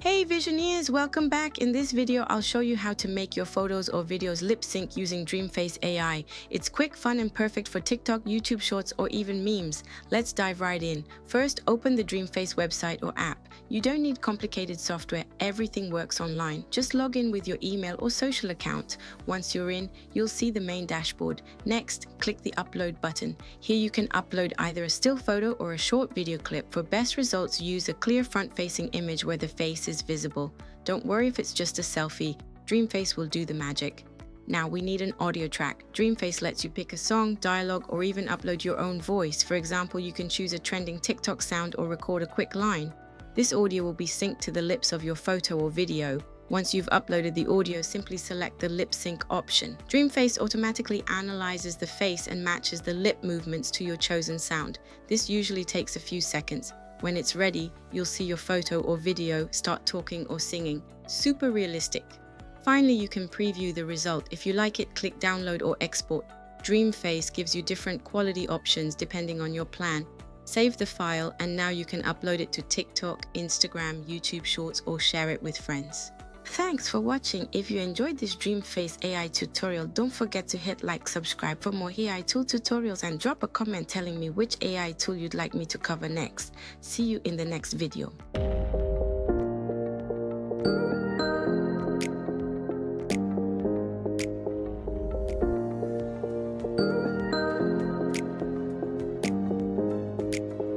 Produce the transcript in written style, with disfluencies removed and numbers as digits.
Hey Visioneers, welcome back. In this video, I'll show you how to make your photos or videos lip sync using DreamFace AI. It's quick, fun, and perfect for TikTok, YouTube Shorts, or even memes. Let's dive right in. First, open the DreamFace website or app. You don't need complicated software, everything works online. Just log in with your email or social account. Once you're in, you'll see the main dashboard. Next, click the upload button. Here you can upload either a still photo or a short video clip. For best results, use a clear front-facing image where the face is visible. Don't worry if it's just a selfie, DreamFace will do the magic. Now we need an audio track. DreamFace lets you pick a song, dialogue, or even upload your own voice. For example, you can choose a trending TikTok sound or record a quick line. This audio will be synced to the lips of your photo or video. Once you've uploaded the audio, simply select the lip sync option. DreamFace automatically analyzes the face and matches the lip movements to your chosen sound. This usually takes a few seconds. When it's ready, you'll see your photo or video start talking or singing. Super realistic. Finally, you can preview the result. If you like it, click download or export. DreamFace gives you different quality options depending on your plan. Save the file and now you can upload it to TikTok, Instagram, YouTube Shorts, or share it with friends. Thanks for watching. If you enjoyed this DreamFace AI tutorial, don't forget to hit like, subscribe for more AI tool tutorials, and drop a comment telling me which AI tool you'd like me to cover next. See you in the next video.